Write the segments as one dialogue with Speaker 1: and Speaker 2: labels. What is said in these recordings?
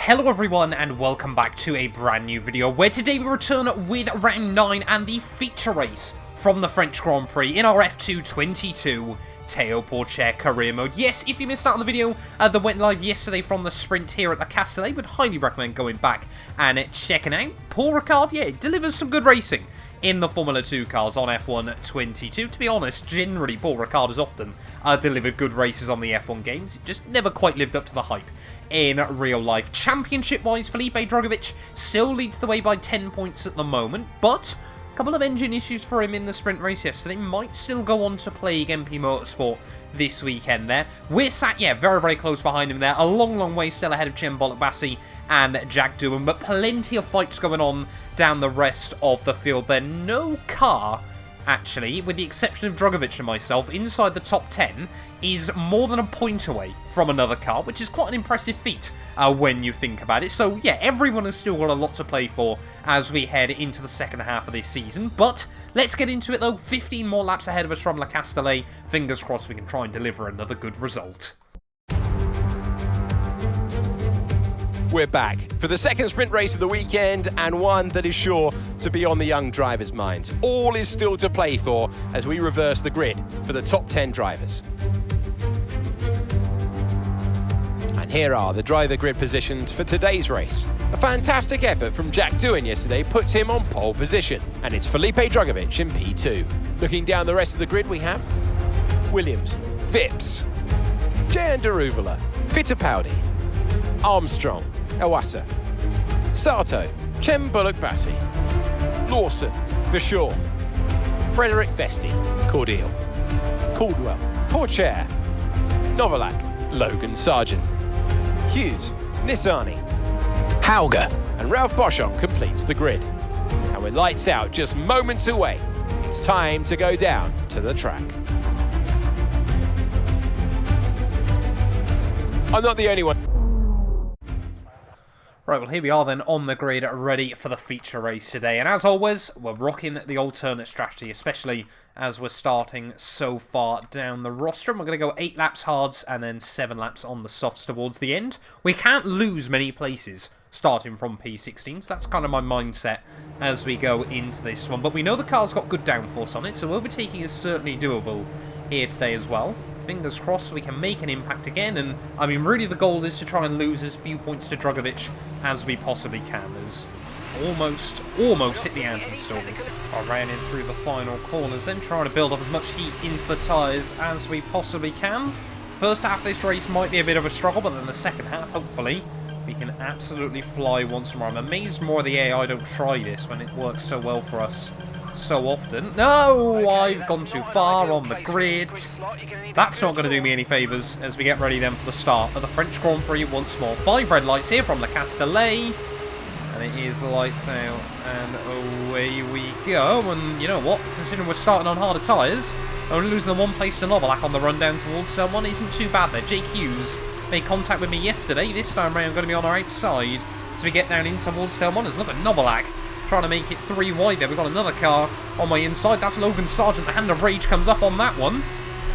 Speaker 1: Hello everyone and welcome back to a brand new video where today we return with round 9 and the feature race from the French Grand Prix in our F2 22 Teo Porcher career mode. Yes, if you missed out on the video that went live yesterday from the sprint here at the Castellet, would highly recommend going back and checking out. Paul Ricard, yeah, it delivers some good racing in the Formula 2 cars on F1 22. To be honest, generally Paul Ricard has often delivered good races on the F1 games. It just never quite lived up to the hype in real life. Championship-wise, Felipe Drugovich still leads the way by 10 points at the moment, but a couple of engine issues for him in the sprint race yesterday might still go on to plague MP Motorsport this weekend there. We're sat, yeah, very, very close behind him there. A long, long way still ahead of Cem Bolak-Bassi and Jack Doohan, but plenty of fights going on down the rest of the field there. No car, actually, with the exception of Drugovich and myself, inside the top 10 is more than a point away from another car, which is quite an impressive feat when you think about it. So, yeah, everyone has still got a lot to play for as we head into the second half of this season. But let's get into it, though. 15 more laps ahead of us from Le Castellet. Fingers crossed we can try and deliver another good result.
Speaker 2: We're back for the second sprint race of the weekend, and one that is sure to be on the young drivers' minds. All is still to play for as we reverse the grid for the top 10 drivers. And here are the driver grid positions for today's race. A fantastic effort from Jack Doohan yesterday puts him on pole position, and it's Felipe Drugovich in P2. Looking down the rest of the grid, we have Williams, Phipps, Jehan Daruvala, Fittipaldi, Armstrong, Iwasa, Sato, Cem Bolak-Bassi, Lawson, Verschoor, Frederick Vesti, Cordial, Caldwell, Porcher, Novalak, Logan Sargent, Hughes, Nissani, Hauger, and Ralph Boschon completes the grid. And with lights out just moments away, it's time to go down to the track. I'm not the only one.
Speaker 1: Right, well, here we are then on the grid, ready for the feature race today. And as always, we're rocking the alternate strategy, especially as we're starting so far down the roster. And we're going to go 8 laps hards and then 7 laps on the softs towards the end. We can't lose many places starting from P16, so that's kind of my mindset as we go into this one. But we know the car's got good downforce on it, so overtaking is certainly doable here today as well. Fingers crossed we can make an impact again, and I mean really the goal is to try and lose as few points to Drugovich as we possibly can. As almost hit the anti-stall. I ran in through the final corners then, trying to build up as much heat into the tyres as we possibly can. First half of this race might be a bit of a struggle, but then the second half, hopefully, we can absolutely fly once more. I'm amazed more of the AI don't try this when it works so well for us so often. No, I've gone too far on the grid. That's not going to do me any favours as we get ready then for the start of the French Grand Prix once more. 5 red lights here from Le Castellet. And it is lights out and away we go. And you know what? Considering we're starting on harder tyres, only losing the 1 place to Novalak on the run down towards someone isn't too bad there. Jake Hughes made contact with me yesterday. This time around, I'm going to be on our outside as we get down in towards Telmoners. Look at Novalak trying to make it 3 wide there. We've got another car on my inside. That's Logan Sargent. The Hand of Rage comes up on that one.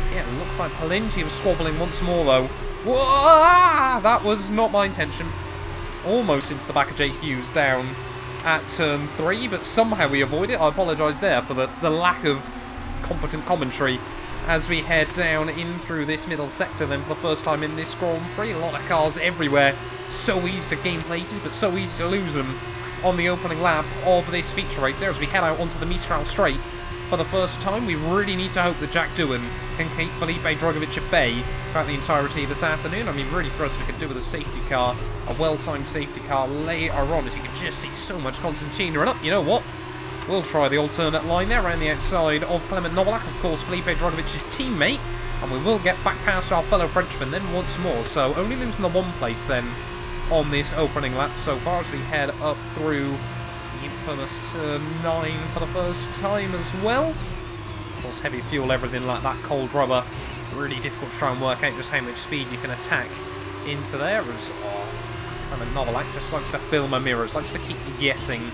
Speaker 1: So yeah, it looks like plenty of squabbling once more though. Whoa! That was not my intention. Almost into the back of Jay Hughes down at turn 3, but somehow we avoid it. I apologise there for the lack of competent commentary as we head down in through this middle sector then for the first time in this Grand Prix. A lot of cars everywhere. So easy to gain places, but so easy to lose them on the opening lap of this feature race there as we head out onto the Mistral Straight for the first time. We really need to hope that Jack Doohan can keep Felipe Drugovich at bay throughout the entirety of this afternoon. I mean, really for us, we could do with a safety car, a well-timed safety car later on, as you can just see so much Constantina. And up, you know what? We'll try the alternate line there around the outside of Clement Novalak, of course, Felipe Drugovich's teammate, and we will get back past our fellow Frenchman then once more. So only losing the 1 place then on this opening lap so far as we head up through the infamous turn 9 for the first time as well. Of course, heavy fuel, everything like that, cold rubber. Really difficult to try and work out just how much speed you can attack into there. As kind of Novalak just likes to fill my mirrors, likes to keep me guessing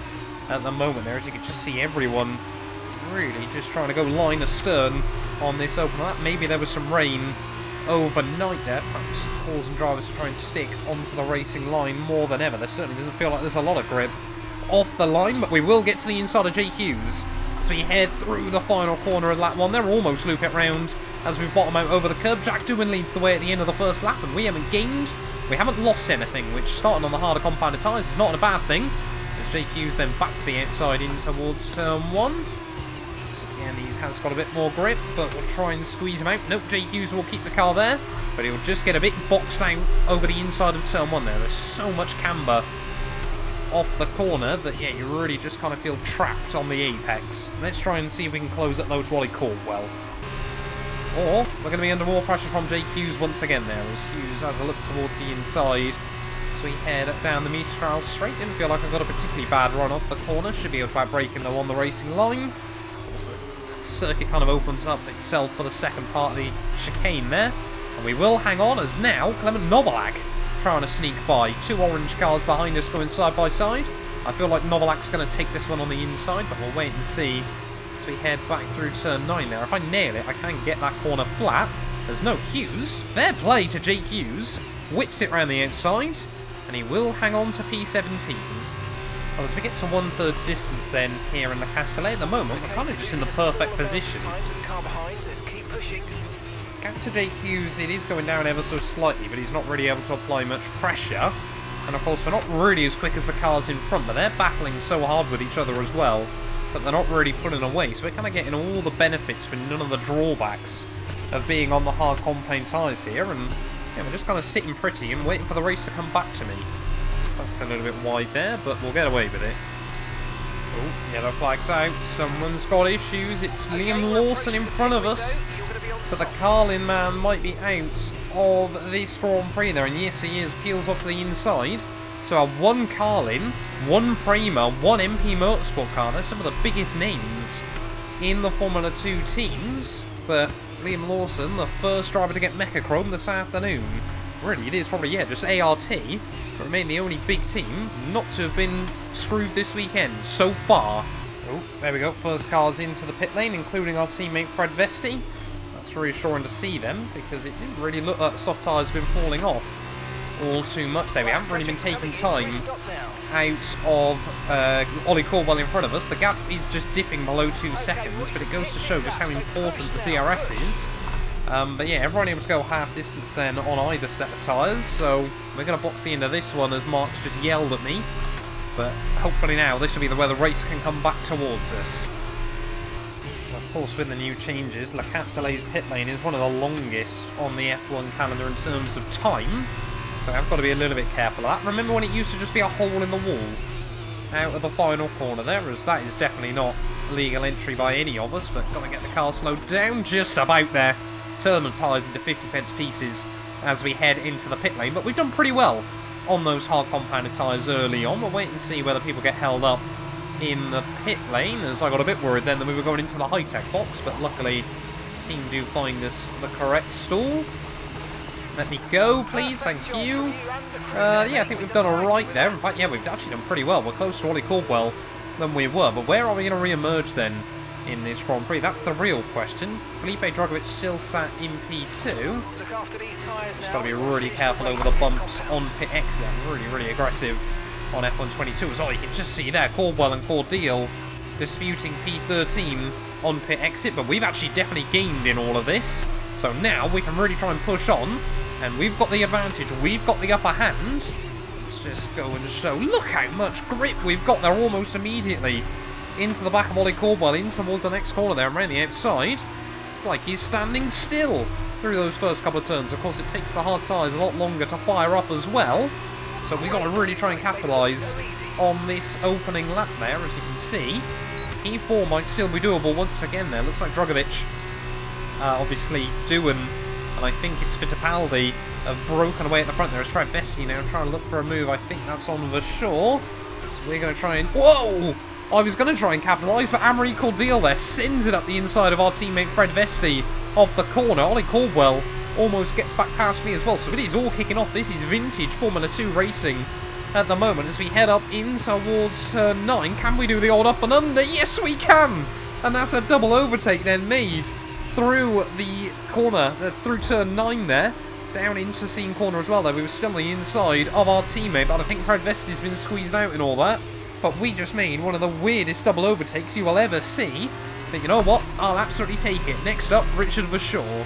Speaker 1: at the moment there, as you can just see everyone really just trying to go line astern on this open lap. Maybe there was some rain overnight there, perhaps causing drivers to try and stick onto the racing line more than ever. There certainly doesn't feel like there's a lot of grip off the line, but we will get to the inside of Jay Hughes as we head through the final corner of lap 1. They're almost loop it round as we bottom out over the curb. Jack Doohan leads the way at the end of the first lap, and we haven't gained, we haven't lost anything, which starting on the harder compounded tyres is not a bad thing. As Jay Hughes then back to the outside in towards turn 1. So again, he has got a bit more grip, but we'll try and squeeze him out. Nope, Jay Hughes will keep the car there, but he'll just get a bit boxed out over the inside of turn 1 there. There's so much camber off the corner that, yeah, you really just kind of feel trapped on the apex. Let's try and see if we can close that low to Ollie Caldwell. Or we're going to be under more pressure from Jay Hughes once again there, as Hughes has a look towards the inside. So we head down the Mistral straight. Didn't feel like I got a particularly bad run off the corner. Should be able to outbrake him though on the racing line. The circuit kind of opens up itself for the second part of the chicane there. And we will hang on, as now Clement Novalak trying to sneak by. 2 orange cars behind us going side by side. I feel like Novalak's going to take this one on the inside, but we'll wait and see as we head back through turn 9 there. If I nail it, I can get that corner flat. There's no Hughes. Fair play to Jake Hughes. Whips it round the outside, and he will hang on to P17. Well, as we get to 1/3 distance then here in the Castellet at the moment, we're kind of just in the perfect position. Gap to Jake Hughes, it is going down ever so slightly, but he's not really able to apply much pressure. And of course, we're not really as quick as the cars in front, but they're battling so hard with each other as well that they're not really pulling away. So we're kind of getting all the benefits with none of the drawbacks of being on the hard compound tyres here. And yeah, we're just kind of sitting pretty and waiting for the race to come back to me. So that's a little bit wide there, but we'll get away with it. Oh, yellow flag's out. Someone's got issues. It's Liam Lawson in front of us. So the Carlin man might be out of this Grand Prix there, and yes he is, peels off to the inside. So our 1 Carlin, 1 Prema, 1 MP Motorsport car. They're some of the biggest names in the Formula 2 teams, but Liam Lawson, the first driver to get Mechachrome this afternoon. Really, it is probably, yeah, just ART, but remain the only big team not to have been screwed this weekend so far. Oh, there we go, first cars into the pit lane, including our teammate Fred Vesti. It's reassuring to see them, because it didn't really look like the soft tyres have been falling off all too much there. We haven't really been taking time out of Ollie Caldwell in front of us. The gap is just dipping below 2 seconds, but it goes to show just how important the DRS is. But yeah, everyone able to go half distance then on either set of tyres, so we're going to box the end of this one as Mark's just yelled at me. But hopefully now this will be where the race can come back towards us. Of course, with the new changes, Le Castellet's pit lane is one of the longest on the F1 calendar in terms of time, so I've got to be a little bit careful of that. Remember when it used to just be a hole in the wall out of the final corner there, as that is definitely not legal entry by any of us, but got to get the car slowed down just about there. Turn the tyres into 50 pence pieces as we head into the pit lane, but we've done pretty well on those hard compounded tyres early on. We'll wait and see whether people get held up in the pit lane, as I got a bit worried then that we were going into the high-tech box, but luckily the team do find us the correct stall. Let me go, please, thank you. Yeah, I think we've done alright there. In fact, yeah, we've actually done pretty well. We're closer to Ollie Caldwell than we were, but where are we going to re-emerge then in this Grand Prix? That's the real question. Felipe Drugovich still sat in P2. Just got to be really careful over the bumps on pit exit. Really aggressive on F122, as you can just see there, Caldwell and Cordeal disputing P13 on pit exit, but we've actually definitely gained in all of this, so now we can really try and push on, and we've got the advantage, we've got the upper hand. Let's just go and show, look how much grip we've got there almost immediately into the back of Ollie Caldwell, in towards the next corner there and around the outside. It's like he's standing still through those first couple of turns. Of course, it takes the hard tyres a lot longer to fire up as well. So we've got to really try and capitalise on this opening lap there, as you can see. P4 might still be doable once again there. Looks like Drugovich, obviously Doohan, and I think it's Fittipaldi have broken away at the front there. As Fred Vesti now trying to look for a move. I think that's on the shore. So we're going to try and... Whoa! I was going to try and capitalise, but Amory Cordeal there sends it up the inside of our teammate Fred Vesti off the corner. Ollie Caldwell almost gets back past me as well, so it is all kicking off. This is vintage Formula 2 racing at the moment as we head up in towards turn 9. Can we do the old up and under? Yes, we can! And that's a double overtake then made through the corner, through turn 9 there, down into scene corner as well though. We were still on the inside of our teammate, but I think Fred Vesti's been squeezed out and all that. But we just made one of the weirdest double overtakes you will ever see. But you know what? I'll absolutely take it. Next up, Richard Verschaw,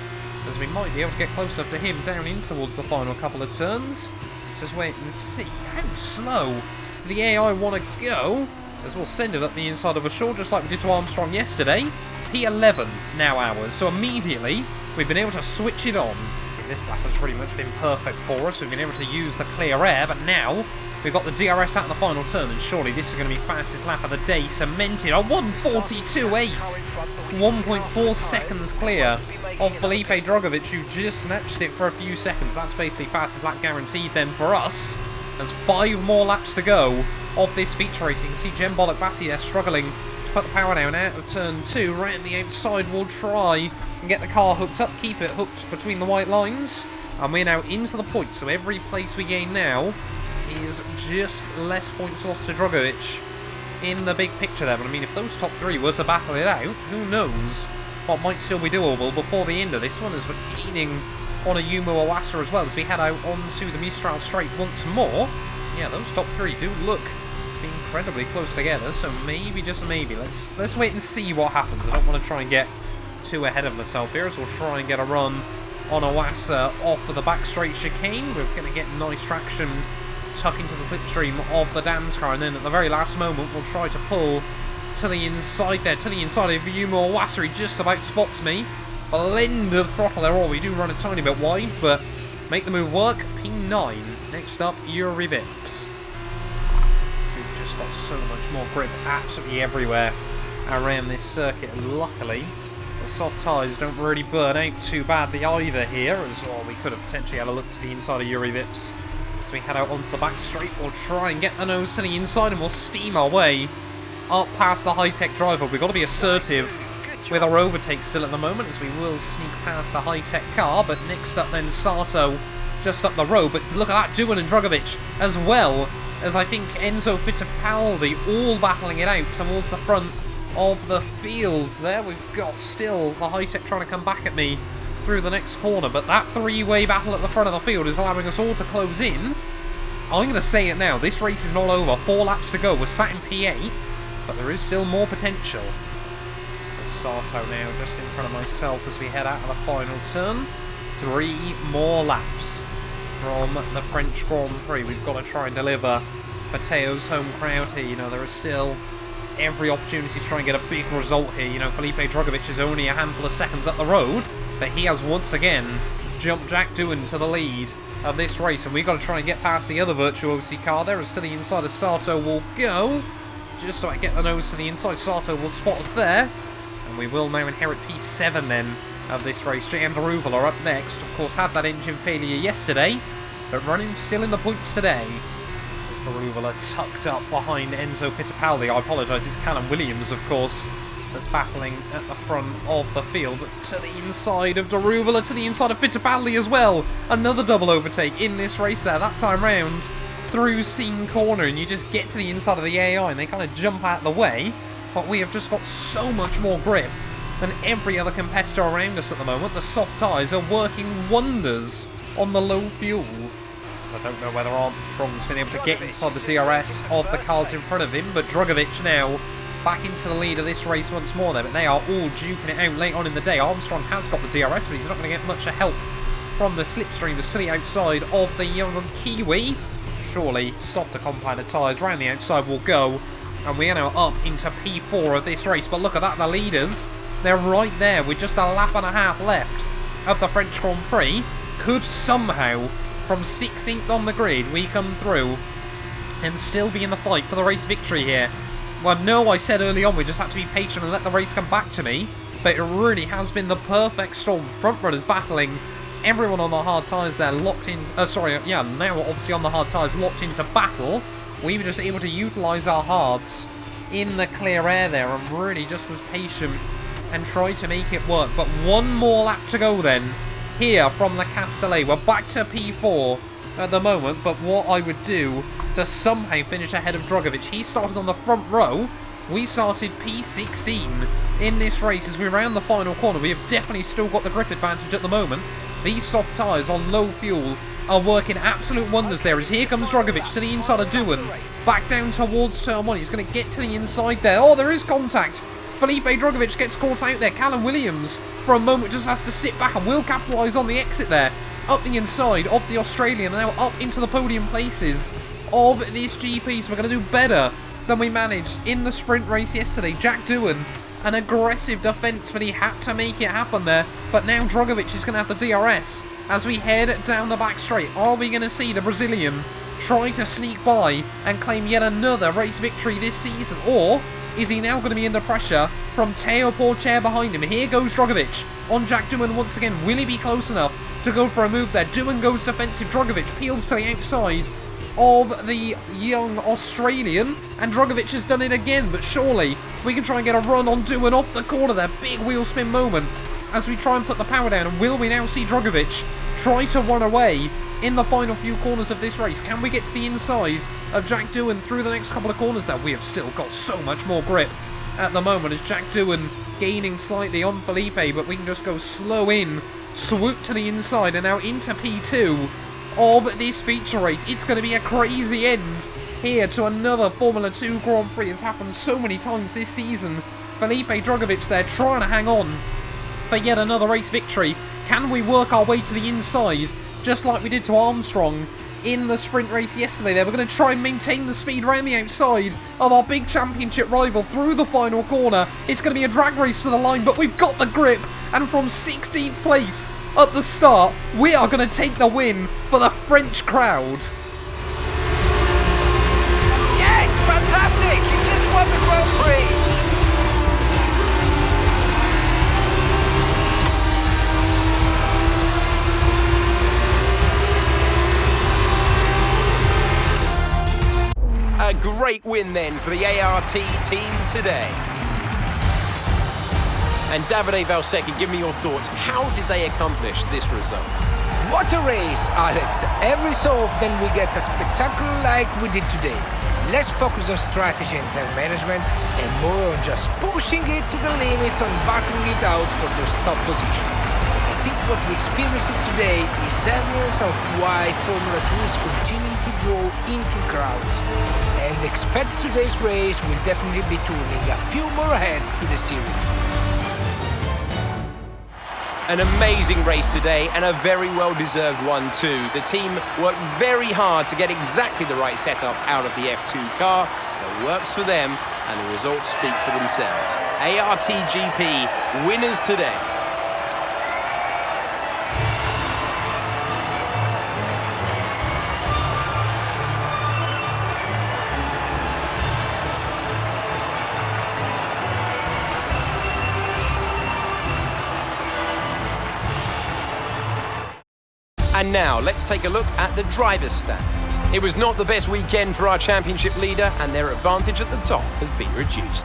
Speaker 1: as we might be able to get close up to him down in towards the final couple of turns. Let's just wait and see. How slow do the AI want to go? As we'll send it up the inside of Verschaw, just like we did to Armstrong yesterday. P11 now ours, so immediately we've been able to switch it on. This lap has pretty much been perfect for us. We've been able to use the clear air, but now we've got the DRS out in the final turn, and surely this is going to be fastest lap of the day, cemented a 1:42.8. 1.4 seconds clear of Felipe Drugovich, who just snatched it for a few seconds. That's basically fastest lap guaranteed then for us. There's 5 more laps to go of this feature race. You can see Jem Bollock-Bassey there struggling to put the power down out of turn 2. Right the outside, we'll try and get the car hooked up, keep it hooked between the white lines. And we're now into the points, so every place we gain now is just less points lost to Drugovich in the big picture there. But I mean, if those top 3 were to battle it out, who knows what might still be doable before the end of this one, as we're gaining on a Yumu Iwasa as well as we head out onto the Mistral Straight once more. Yeah, those top 3 do look to be incredibly close together, so maybe, just maybe, let's wait and see what happens. I don't want to try and get too ahead of myself here, as we'll try and get a run on Iwasa off of the back straight chicane. We're going to get nice traction, tuck into the slipstream of the Dan's car, and then at the very last moment we'll try to pull to the inside there, to the inside of Yumu Iwasa. He just about spots me. Blend of throttle there, or we do run a tiny bit wide, but make the move work. P9. Next up, Yuri Vips. We've just got so much more grip absolutely everywhere around this circuit, and luckily the soft tyres don't really burn out too badly either here, as well. We could have potentially had a look to the inside of Yuri Vips. So we head out onto the back straight, we'll try and get the nose to the inside, and we'll steam our way up past the high-tech driver. We've got to be assertive with our overtake still at the moment, as we will sneak past the high-tech car. But next up then, Sato just up the road. But look at that, Duan and Drugovich, as well as I think Enzo Fittipaldi, all battling it out towards the front of the field there. We've got still the high-tech trying to come back at me through the next corner, but that 3-way battle at the front of the field is allowing us all to close in. I'm going to say it now, this race is not over. 4 laps to go. We're sat in P8, but there is still more potential. Sato now just in front of myself as we head out of the final turn. 3 more laps from the French Grand Prix. We've got to try and deliver for Teo's home crowd here. You know, there is still every opportunity to try and get a big result here. You know, Felipe Drugovich is only a handful of seconds up the road, but he has once again jumped Jack Doohan to the lead of this race, and we've got to try and get past the other Virtuosi car there. As to the inside of Sato will go, just so I get the nose to the inside. Sato will spot us there, and we will now inherit P7 then of this race. JM Daruval are up next. Of course, had that engine failure yesterday, but running still in the points today. As Daruval are tucked up behind Enzo Fittipaldi. I apologise, it's Callum Williams, of course, that's battling at the front of the field. But to the inside of Daruval, to the inside of Fittipaldi as well. Another double overtake in this race there, that time round through Scene Corner, and you just get to the inside of the AI and they kind of jump out of the way. But we have just got so much more grip than every other competitor around us at the moment. The soft tyres are working wonders on the low fuel. I don't know whether Armstrong's been able to get inside the DRS of the cars in front of him, but Drugovich now back into the lead of this race once more there, but they are all duking it out late on in the day. Armstrong has got the DRS, but he's not going to get much help from the slipstreamers to the outside of the young Kiwi. Surely softer compounded tyres round the outside will go, and we are now up into P4 of this race. But look at that, the leaders, they're right there with just a lap and a half left of the French Grand Prix. Could somehow, from 16th on the grid, we come through and still be in the fight for the race victory here. Well, no, I said early on we just had to be patient and let the race come back to me, but it really has been the perfect storm. Front runners battling, everyone on the hard tyres there locked in, now obviously on the hard tyres locked into battle. We were just able to utilise our hards in the clear air there and really just was patient and tried to make it work. But one more lap to go then here from the Castellet. We're back to P4 at the moment, but what I would do to somehow finish ahead of Drugovich, he started on the front row We started P16 in this race as we round the final corner. We have definitely still got the grip advantage at the moment. These soft tyres on low fuel are working absolute wonders there, as here comes Dragovic to the inside of Doohan. Back down towards turn 1. He's going to get to the inside there. Oh, there is contact. Felipe Dragovic gets caught out there. Callum Williams, for a moment, just has to sit back and will capitalise on the exit there. Up the inside of the Australian, now up into the podium places of this GP. So we're going to do better than we managed in the sprint race yesterday. Jack Doohan, an aggressive defence, but he had to make it happen there. But now Dragovic is going to have the DRS as we head down the back straight. Are we going to see the Brazilian try to sneak by and claim yet another race victory this season? Or is he now going to be under pressure from Teo Porcher behind him? Here goes Dragovic on Jack Doohan once again. Will he be close enough to go for a move there? Doohan goes defensive. Dragovic peels to the outside of the young Australian, and Dragovic has done it again, but surely we can try and get a run on Doohan off the corner there. Big wheel spin moment as we try and put the power down. And will we now see Dragovic try to run away in the final few corners of this race? Can we get to the inside of Jack Doohan through the next couple of corners there? We have still got so much more grip at the moment as Jack Doohan gaining slightly on Felipe, but we can just go slow in, swoop to the inside, and now into P2 of this feature race. It's going to be a crazy end here to another Formula 2 Grand Prix. It's happened so many times this season. Felipe Dragovic there trying to hang on for yet another race victory. Can we work our way to the inside just like we did to Armstrong in the sprint race yesterday there? We're going to try and maintain the speed around the outside of our big championship rival through the final corner. It's going to be a drag race to the line, but we've got the grip, and from 16th place at the start, we are going to take the win for the French crowd.
Speaker 3: Yes, fantastic! You just won the Grand Prix!
Speaker 2: A great win then for the ART team today. And Davide Valsecchi, give me your thoughts. How did they accomplish this result?
Speaker 4: What a race, Alex. Every so often we get a spectacle like we did today. Less focus on strategy and time management and more on just pushing it to the limits and battling it out for those top positions. I think what we experienced today is evidence of why Formula 2 is continuing to draw into crowds. And expect today's race will definitely be turning a few more heads to the series.
Speaker 2: An amazing race today, and a very well-deserved one too. The team worked very hard to get exactly the right setup out of the F2 car that works for them, and the results speak for themselves. ARTGP winners today. And now, let's take a look at the driver's standings. It was not the best weekend for our championship leader, and their advantage at the top has been reduced.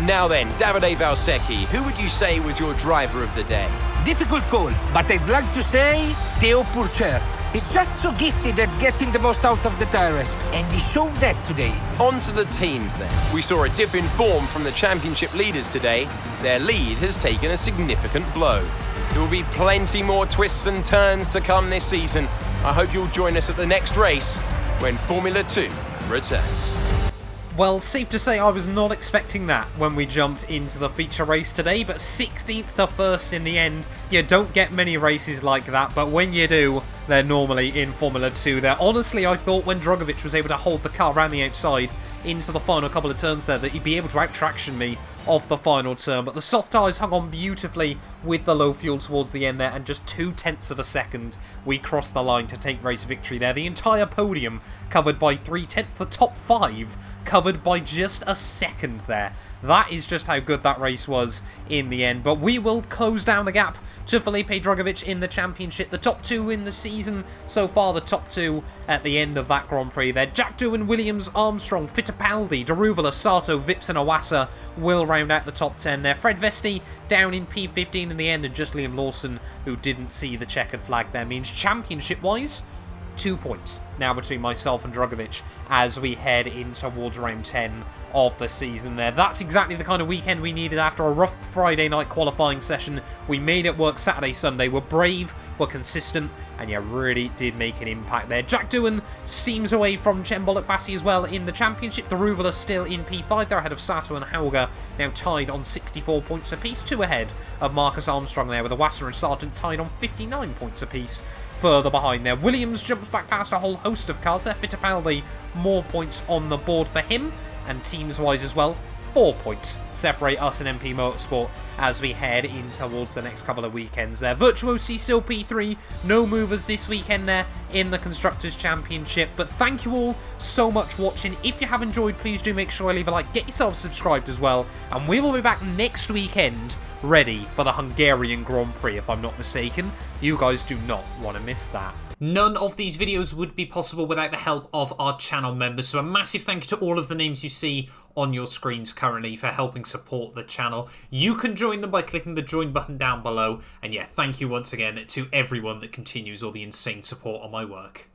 Speaker 2: Now then, Davide Valsecchi, who would you say was your driver of the day?
Speaker 4: Difficult call, but I'd like to say Teo Porcher. He's just so gifted at getting the most out of the tires, and he showed that today.
Speaker 2: On to the teams then. We saw a dip in form from the championship leaders today. Their lead has taken a significant blow. There will be plenty more twists and turns to come this season. I hope you'll join us at the next race when Formula 2 returns.
Speaker 1: Well, safe to say I was not expecting that when we jumped into the feature race today, but 16th to 1st in the end. You don't get many races like that, but when you do, they're normally in Formula 2 there. Honestly, I thought when Dragovic was able to hold the car around the outside into the final couple of turns there that he'd be able to out-traction me off the final turn, but the soft tyres hung on beautifully with the low fuel towards the end there, and just 0.2 of a second we crossed the line to take race victory there. The entire podium covered by 0.3, the top 5 covered by just a second there. That is just how good that race was in the end, but we will close down the gap to Felipe Dragovic in the championship. The top 2 in the season so far, the top 2 at the end of that Grand Prix there. Jack Doohan, Williams, Armstrong, Fittipaldi, Daruvala, Sato, Vips and Iwasa will round out the top 10 there. Fred Vesti down in P15 in the end, and just Liam Lawson, who didn't see the checkered flag there, means championship-wise, 2 points now between myself and Drugovic as we head in towards round 10 of the season there. That's exactly the kind of weekend we needed after a rough Friday night qualifying session. We made it work Saturday, Sunday. We're brave, we're consistent, and yeah, really did make an impact there. Jack Doohan steams away from Cembol Bassi as well in the championship. The Ruvel are still in P5. They're ahead of Sato and Hauger, now tied on 64 points apiece. 2 ahead of Marcus Armstrong there, with Wasser and Sargent tied on 59 points apiece. Further behind there, Williams jumps back past a whole host of cars there. Fittipaldi, more points on the board for him, and teams-wise as well, 4 points separate us and MP Motorsport as we head in towards the next couple of weekends there. Virtuosi still P3, no movers this weekend there in the Constructors' Championship. But thank you all so much for watching. If you have enjoyed, please do make sure to leave a like, get yourself subscribed as well, and we will be back next weekend ready for the Hungarian Grand Prix, if I'm not mistaken. You guys do not want to miss that. None of these videos would be possible without the help of our channel members, so a massive thank you to all of the names you see on your screens currently for helping support the channel. You can join them by clicking the join button down below, and yeah, thank you once again to everyone that continues all the insane support on my work.